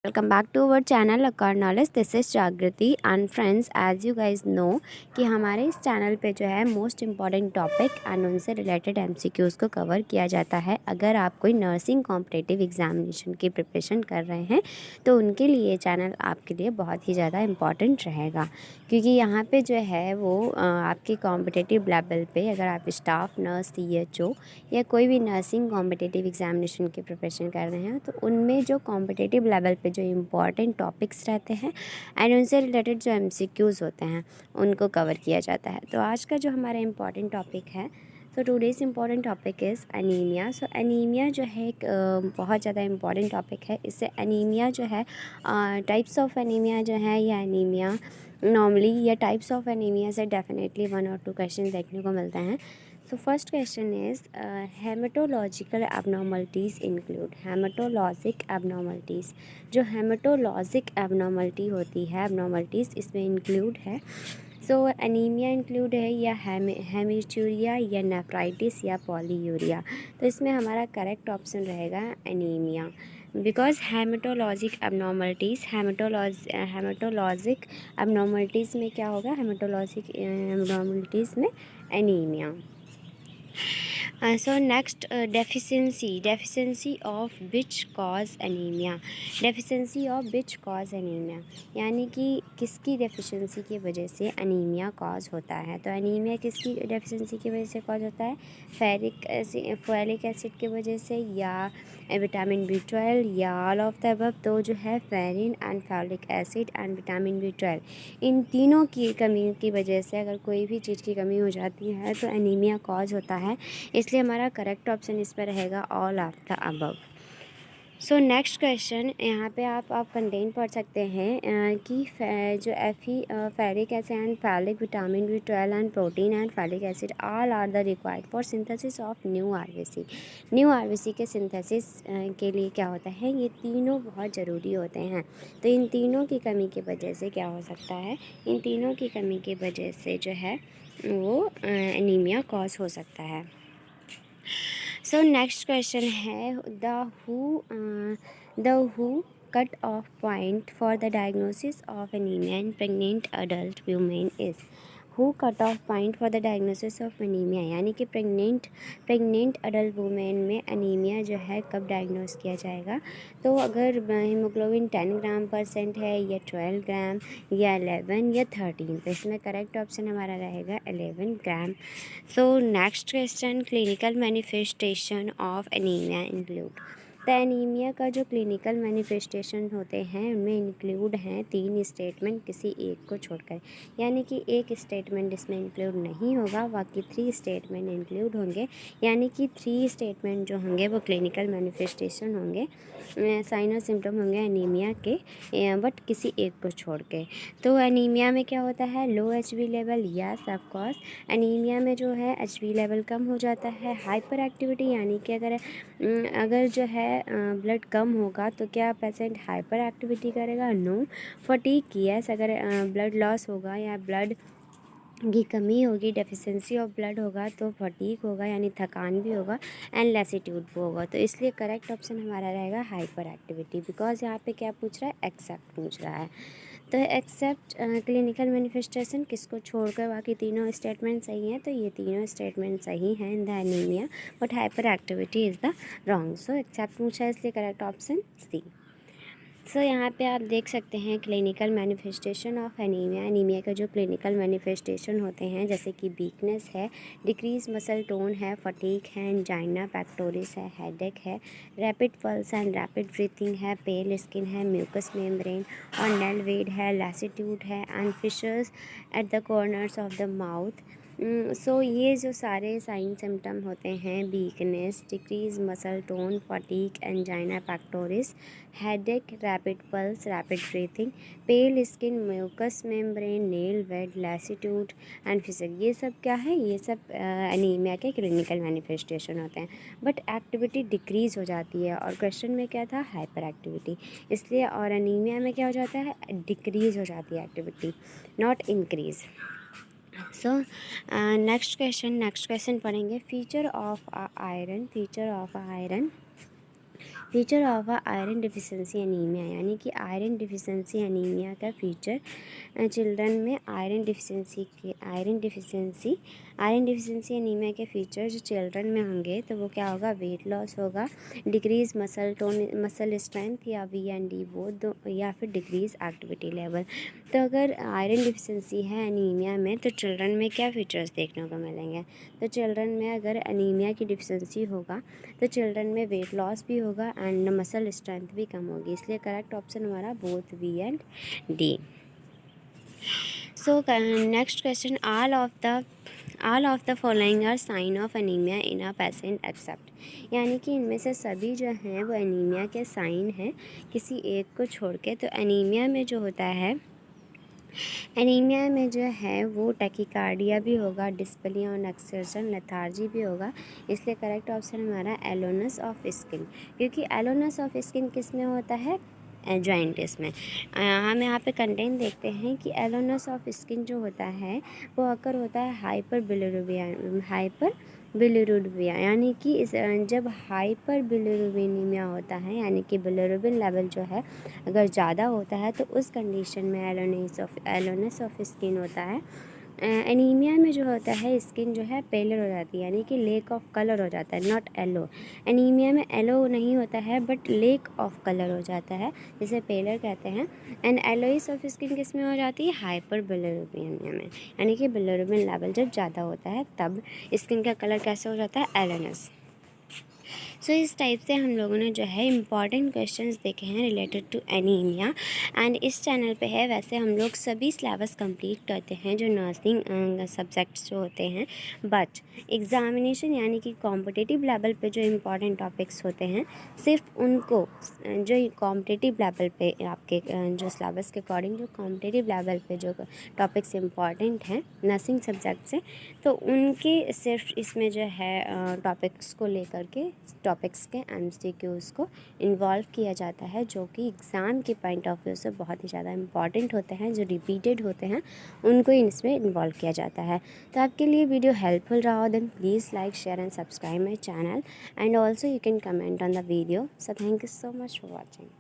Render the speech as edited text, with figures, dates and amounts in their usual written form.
Welcome back to our channel Aakar knowledge. This is Jagriti and friends, as you guys know कि हमारे इस चैनल पे जो है मोस्ट इम्पॉर्टेंट टॉपिक एंड उनसे रिलेटेड एमसीक्यूज़ को कवर किया जाता है। अगर आप कोई नर्सिंग कॉम्पिटिटिव एग्जामिनेशन की प्रिपरेशन कर रहे हैं तो उनके लिए चैनल आपके लिए बहुत ही ज़्यादा इम्पॉर्टेंट रहेगा, क्योंकि यहाँ पे जो है वो आपके कॉम्पिटिटिव लेवल पे अगर आप स्टाफ नर्स CHO या कोई भी नर्सिंग कॉम्पिटिटिव एग्जामिनेशन की प्रिपरेशन कर रहे हैं तो उनमें जो कॉम्पिटिटिव लेवल पे जो इम्पॉर्टेंट टॉपिक्स रहते हैं एंड उनसे रिलेटेड जो MCQs होते हैं उनको कवर किया जाता है। तो आज का जो हमारा इम्पॉर्टेंट टॉपिक है, तो today's important topic is anaemia. So anaemia जो है एक बहुत ज़्यादा इम्पॉर्टेंट टॉपिक है। इससे एनीमिया जो है टाइप्स ऑफ एनीमिया जो है या एनीमिया नॉर्मली या टाइप्स ऑफ एनीमिया से डेफिनेटली 1 और 2 क्वेश्चन देखने को मिलते हैं। So first question is hematological abnormalities include hematologic abnormalities। जो hematologic abnormality होती है abnormalities इसमें include है। सो एनीमिया इंक्लूड है या हेमीचूरिया या नेफ्राइटिस या पॉलीयूरिया। तो इसमें हमारा करेक्ट ऑप्शन रहेगा एनीमिया, बिकॉज हेमेटोलॉजिक एबनॉर्मलिटीज़ में क्या होगा, हेमेटोलॉजिक एबनॉर्मलिटीज़ में anaemia. So next deficiency of which cause anaemia. Deficiency of which cause anaemia यानी कि किसकी डेफिशिएंसी की वजह से एनीमिया कॉज होता है। तो एनीमिया किसकी डेफिशिएंसी की वजह से कॉज होता है, फोलिक एसिड की वजह से या विटामिन B12 या ऑल ऑफ द अबव। तो जो है ferritin and folic acid and vitamin B12 इन तीनों की कमी की वजह से अगर कोई भी चीज़ की कमी हो जाती है तो एनीमिया कॉज होता है। इसलिए हमारा करेक्ट ऑप्शन इस पर रहेगा all of the above. So next question, यहाँ पे आप कंटेंट पढ़ सकते हैं कि जो ferric acid and folic vitamin B12 and protein and folic acid all are the required for synthesis of new RBC। New RBC के सिंथेसिस के लिए क्या होता है, ये तीनों बहुत ज़रूरी होते हैं। तो इन तीनों की कमी की वजह से क्या हो सकता है, इन तीनों की कमी की वजह से जो है वो एनीमिया कॉज हो सकता है। सो नेक्स्ट क्वेश्चन है the who cut off point for the diagnosis of anaemia in pregnant adult women is. Who cut off point for the diagnosis of anaemia यानी कि प्रेग्नेंट अडल्ट वुमेन में anaemia जो है कब डायग्नोस किया जाएगा। तो अगर हीमोग्लोबिन 10 ग्राम % है या 12 ग्राम या 11 या 13, तो इसमें करेक्ट ऑप्शन हमारा रहेगा 11 gram. So next question, clinical manifestation of anaemia include. तो एनीमिया का जो क्लिनिकल मैनिफेस्टेशन होते हैं उनमें इंक्लूड हैं 3 स्टेटमेंट किसी एक को छोड़कर, यानी कि एक स्टेटमेंट इसमें इंक्लूड नहीं होगा, बाकी 3 स्टेटमेंट इंक्लूड होंगे। यानी कि 3 स्टेटमेंट जो होंगे वो क्लिनिकल मैनिफेस्टेशन होंगे, साइन और सिम्टम होंगे एनीमिया के, बट किसी एक को छोड़ के। तो एनीमिया में क्या होता है, लो HB लेवल या ऑफ कोर्स एनीमिया में जो है HB लेवल कम हो जाता है। हाइपर एक्टिविटी यानी कि अगर जो है ब्लड कम होगा तो क्या पेशेंट हाइपर एक्टिविटी करेगा, नो। फटीग, यस, अगर ब्लड लॉस होगा या ब्लड की कमी होगी, डेफिशिएंसी ऑफ ब्लड होगा तो फटीग होगा यानी थकान भी होगा एंड लैसिट्यूड भी होगा। तो इसलिए करेक्ट ऑप्शन हमारा रहेगा हाइपर एक्टिविटी, बिकॉज यहाँ पे क्या पूछ रहा है, एक्सेप्ट पूछ रहा है। तो एक्सेप्ट क्लिनिकल मैनिफेस्टेशन किसको छोड़कर बाकी तीनों स्टेटमेंट सही हैं, तो ये तीनों स्टेटमेंट सही हैं in the anaemia, but hyperactivity is the wrong. So except पूछा है इसलिए करेक्ट ऑप्शन C। सो यहाँ पे आप देख सकते हैं clinical manifestation of anaemia. Anaemia का जो क्लिनिकल मैनिफेस्टेशन होते हैं जैसे कि वीकनेस है, डिक्रीज मसल टोन है, फटीग है, एंजाइना पैक्टोरिस है, हेडेक है, rapid pulse and rapid breathing है, पेल स्किन है, म्यूकस मेम्ब्रेन और नेल वेड है, लैसिट्यूड है and fissures at the corners of the mouth. So ये जो सारे साइन सिम्टम होते हैं, weakness, decrease muscle tone, fatigue, angina pectoris, headache, rapid pulse, rapid breathing, pale skin, mucous membrane, nail bed, lassitude and fissure, ये सब क्या है, ये सब एनीमिया के क्लिनिकल मैनिफेस्टेशन होते हैं। बट एक्टिविटी डिक्रीज हो जाती है और क्वेश्चन में क्या था, हाइपर एक्टिविटी, इसलिए और एनीमिया में क्या हो जाता है, डिक्रीज हो जाती है activity, not increase. So next question पढ़ेंगे, feature of iron. Feature of iron deficiency anaemia, यानी कि आयरन डिफिशेंसी एनीमिया का फीचर चिल्ड्रन में आयरन डिफिशेंसी एनीमिया के फीचर जो चिल्ड्रन में होंगे तो वो क्या होगा, वेट लॉस होगा, decrease muscle tone, muscle strength या V&D वो दो, या फिर डिक्रीज एक्टिविटी लेवल। तो अगर आयरन डिफिशेंसी है एनीमिया में तो चिल्ड्रन में क्या फीचर्स देखने को मिलेंगे, तो चिल्ड्रन में अगर एनीमिया की डिफिशेंसी होगा तो चिल्ड्रन में वेट लॉस भी होगा एंड मसल स्ट्रेंथ भी कम होगी, इसलिए करेक्ट ऑप्शन हमारा both V&D। So next question, all of the following are sign of anaemia in a patient except, यानी कि इनमें से सभी जो हैं वो एनीमिया के साइन हैं किसी एक को छोड़ के। तो एनीमिया में जो होता है, एनीमिया में जो है वो टैकीकार्डिया भी होगा, डिस्पलिया और एक्सर्शन लेथार्जी भी होगा, इसलिए करेक्ट ऑप्शन हमारा एलोनस ऑफ स्किन, क्योंकि एलोनस ऑफ स्किन किस में होता है, जॉइंटिस में। हम यहाँ पे कंटेंट देखते हैं कि एलोनस ऑफ स्किन जो होता है वो अकर होता है हाइपर बिलिरुबिया, यानी कि इस जब हाइपर बिलिरुबिनीमिया होता है, यानी कि बिलिरुबिन लेवल जो है अगर ज़्यादा होता है तो उस कंडीशन में एलोनस ऑफ स्किन होता है। एनीमिया में जो होता है स्किन जो है पेलर हो जाती है, यानी कि लेक ऑफ कलर हो जाता है, नॉट येलो। एनीमिया में येलो नहीं होता है बट लेक ऑफ कलर हो जाता है, जिसे पेलर कहते हैं। एंड एलोइस ऑफ स्किन किस में हो जाती है, हाइपर बिलिरुबिनिया में, यानी कि बिलिरुबिन लेवल जब ज़्यादा होता है तब स्किन का कलर कैसे हो जाता है, एलोनस। सो इस टाइप से हम लोगों ने जो है इम्पॉर्टेंट क्वेश्चंस देखे हैं रिलेटेड टू एनीमिया। एंड इस चैनल पे है, वैसे हम लोग सभी सिलेबस कंप्लीट करते हैं जो नर्सिंग सब्जेक्ट्स जो होते हैं, बट एग्जामिनेशन यानी कि कॉम्पिटिटिव लेवल पे जो इम्पॉर्टेंट टॉपिक्स होते हैं सिर्फ उनको जो कॉम्पिटिटिव लेवल पे आपके जो सिलेबस के अकॉर्डिंग जो कॉम्पिटिटिव लेवल पे जो टॉपिक्स इम्पॉर्टेंट हैं नर्सिंग सब्जेक्ट से, तो उनके सिर्फ इसमें जो है टॉपिक्स को लेकर के टॉपिक्स के MCQs को इन्वॉल्व किया जाता है, जो कि एग्ज़ाम के पॉइंट ऑफ व्यू से बहुत ही ज़्यादा इंपॉर्टेंट होते हैं, जो रिपीटेड होते हैं उनको इसमें इन्वॉल्व किया जाता है। तो आपके लिए वीडियो हेल्पफुल रहा हो then please like share and subscribe my channel and also you can comment on the video. So thank you so much for watching.